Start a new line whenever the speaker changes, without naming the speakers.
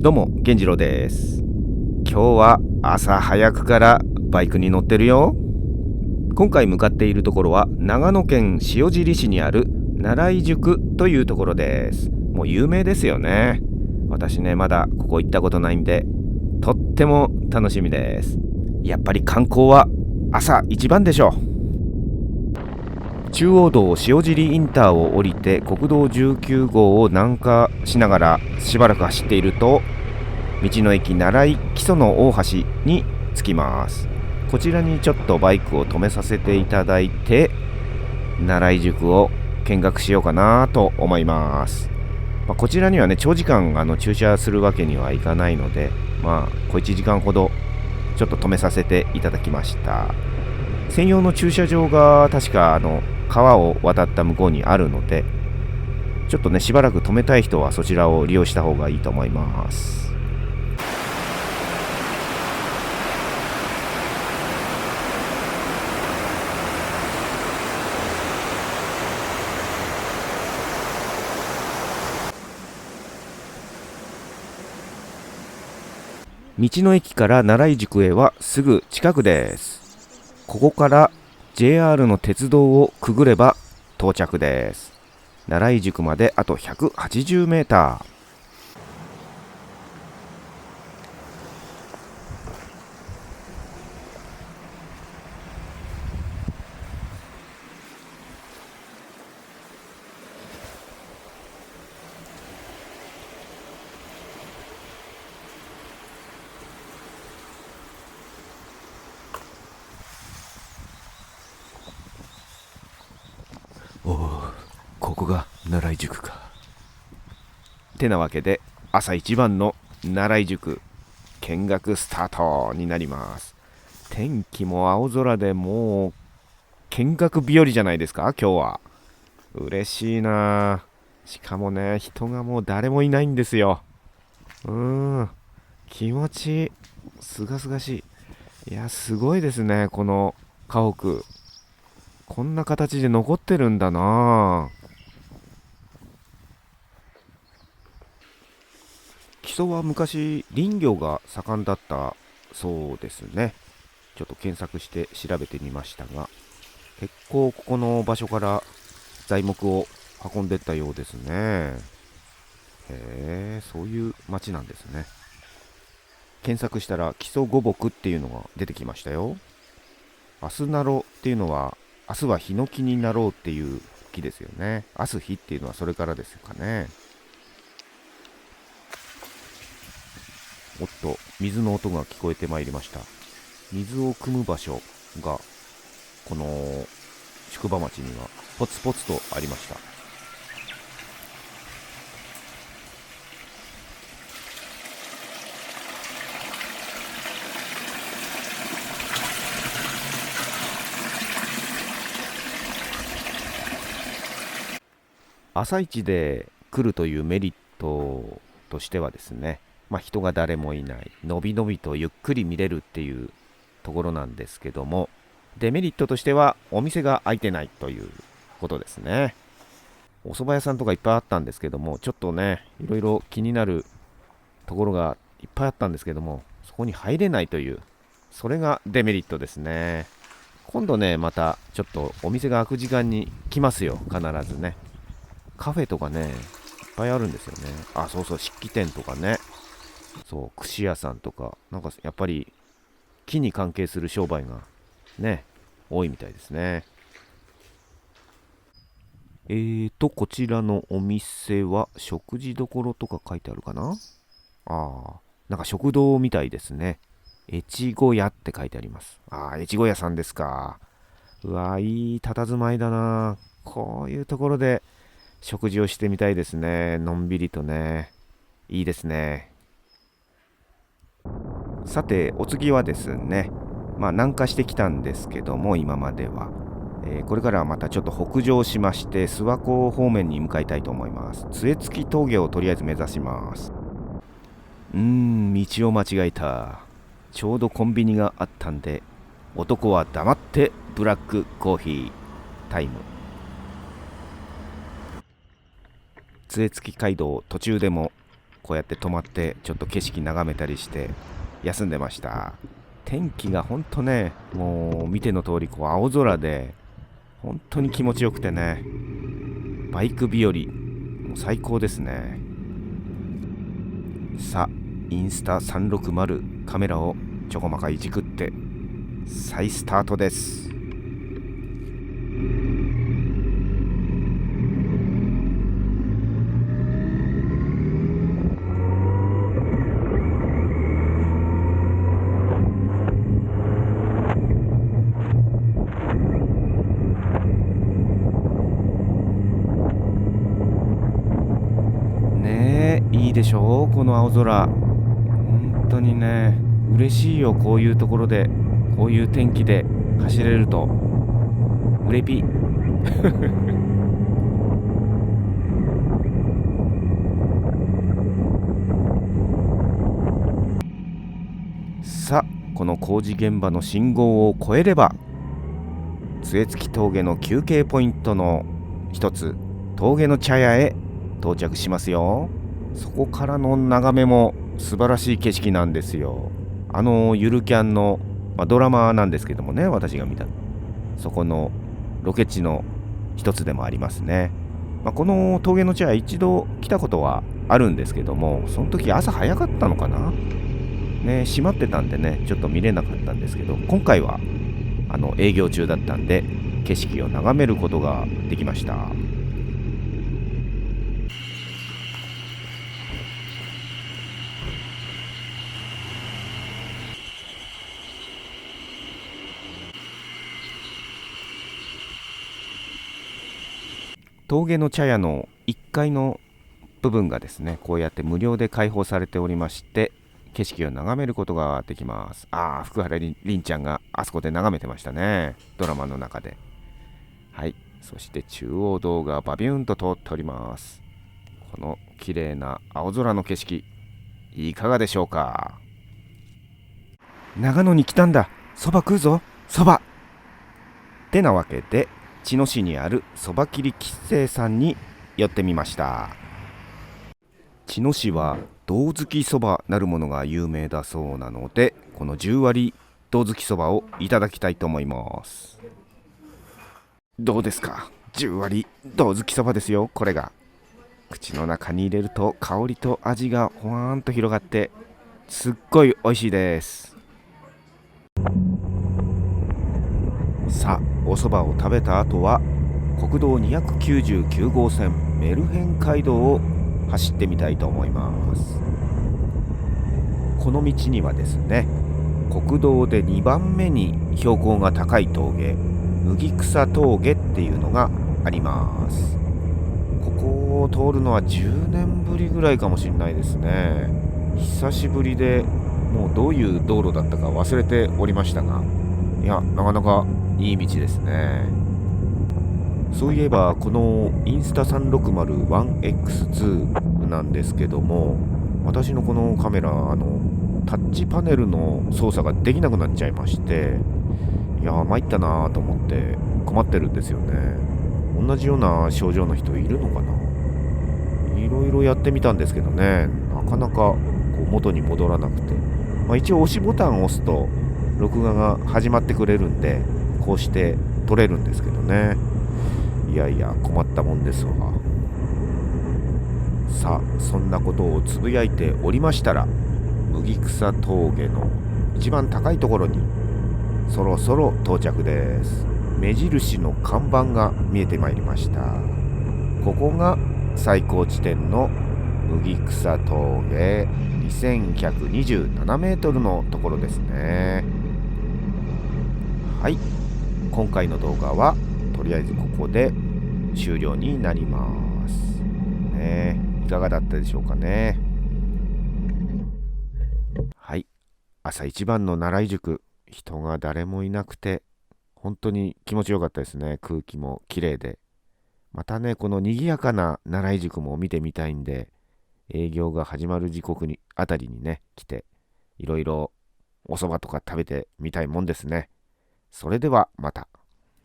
どうも源次郎です。今日は朝早くからバイクに乗ってるよ。今回向かっているところは長野県塩尻市にある奈良井宿というところです。もう有名ですよね。私ね、まだここ行ったことないんでとっても楽しみです。やっぱり観光は朝一番でしょう。中央道塩尻インターを降りて国道19号を南下しながらしばらく走っていると、道の駅奈良井木曽の大橋に着きます。こちらにちょっとバイクを止めさせていただいて、奈良井宿を見学しようかなと思います。こちらにはね、長時間駐車するわけにはいかないので、小1時間ほどちょっと止めさせていただきました。専用の駐車場が確か川を渡った向こうにあるので、ちょっとね、しばらく止めたい人はそちらを利用した方がいいと思います。道の駅から奈良井宿へはすぐ近くです。ここから JR の鉄道をくぐれば到着です。奈良井宿まであと180メーター。おお、ここが奈良井宿か。てなわけで朝一番の奈良井宿見学スタートになります。天気も青空でもう見学日和じゃないですか今日は。嬉しいな。しかもね、人がもう誰もいないんですよ。気持ちいい。すがすがしい。いや、すごいですね、この家屋。こんな形で残ってるんだな。木曽は昔林業が盛んだったそうですね。ちょっと検索して調べてみましたが、結構ここの場所から材木を運んでったようですね。へえ、そういう町なんですね。検索したら木曽五木っていうのが出てきましたよ。アスナロっていうのは、明日はヒノキになろうっていう木ですよね。明日日っていうのはそれからですかね。おっと、水の音が聞こえてまいりました。水を汲む場所がこの宿場町にはポツポツとありました。朝一で来るというメリットとしてはですね、人が誰もいない、のびのびとゆっくり見れるっていうところなんですけども、デメリットとしてはお店が開いてないということですね。お蕎麦屋さんとかいっぱいあったんですけども、ちょっとね、いろいろ気になるところがいっぱいあったんですけども、そこに入れないという、それがデメリットですね。今度ね、またちょっとお店が開く時間に来ますよ、必ずね。カフェとかね、いっぱいあるんですよね。あ、そうそう、漆器店とかね。そう、串屋さんとか、なんかやっぱり木に関係する商売がね、多いみたいですね。こちらのお店は食事処とか書いてあるかな。なんか食堂みたいですね。越後屋って書いてあります。越後屋さんですか。うわ、いい佇まいだな。こういうところで食事をしてみたいですね。のんびりとね。いいですね。さて、お次はですね、南下してきたんですけども、今までは。これからはまたちょっと北上しまして、諏訪湖方面に向かいたいと思います。杖付峠をとりあえず目指します。道を間違えた。ちょうどコンビニがあったんで、男は黙ってブラックコーヒータイム。杖付街道途中でもこうやって泊まってちょっと景色眺めたりして休んでました。天気がほんとね、もう見ての通り青空で本当に気持ちよくてね、バイク日和もう最高ですね。さあ、インスタ360カメラをちょこまかいじくって再スタートです。ねえ、いいでしょう、この青空。本当にね、嬉しいよ、こういうところで、こういう天気で走れると。うれぴさあ、この工事現場の信号を越えれば杖付峠の休憩ポイントの一つ、峠の茶屋へ到着しますよ。そこからの眺めも素晴らしい景色なんですよ。ゆるキャンの、ドラマなんですけどもね、私が見たそこのロケ地の一つでもありますね。この峠の茶屋一度来たことはあるんですけども、その時朝早かったのかなね、閉まってたんでね、ちょっと見れなかったんですけど、今回は営業中だったんで景色を眺めることができました。峠の茶屋の1階の部分がですね、こうやって無料で開放されておりまして、景色を眺めることができます。福原凛ちゃんがあそこで眺めてましたね、ドラマの中で。はい、そして中央道がバビューンと通っております。この綺麗な青空の景色、いかがでしょうか。長野に来たんだ、そば食うぞ、そばってなわけで、茅野市にあるそば切り吉星さんに寄ってみました。茅野市は胴付きそばなるものが有名だそうなので、この10割胴付きそばをいただきたいと思います。どうですか、10割胴付きそばですよ。これが口の中に入れると香りと味がほわーんと広がってすっごい美味しいです。さあ、お蕎麦を食べた後は国道299号線メルヘン街道を走ってみたいと思います。この道にはですね、国道で2番目に標高が高い峠、麦草峠っていうのがあります。ここを通るのは10年ぶりぐらいかもしれないですね。久しぶりで、もうどういう道路だったか忘れておりましたが、いや、なかなかいい道ですね。そういえばこのインスタ 360-1X2 なんですけども、私のこのカメラタッチパネルの操作ができなくなっちゃいまして、いや参ったなと思って困ってるんですよね。同じような症状の人いるのかな。いろいろやってみたんですけどね、なかなかこう元に戻らなくて、一応押しボタンを押すと録画が始まってくれるんで、こうして撮れるんですけどね。いやいや困ったもんですわ。さあ、そんなことをつぶやいておりましたら、麦草峠の一番高いところにそろそろ到着です。目印の看板が見えてまいりました。ここが最高地点の麦草峠2127メートルのところですね。はい、今回の動画はとりあえずここで終了になりますね。いかがだったでしょうかね。はい、朝一番の奈良井宿、人が誰もいなくて本当に気持ちよかったですね。空気も綺麗で、またね、この賑やかな奈良井宿も見てみたいんで、営業が始まる時刻にあたりにね来て、いろいろお蕎麦とか食べてみたいもんですね。それではまた。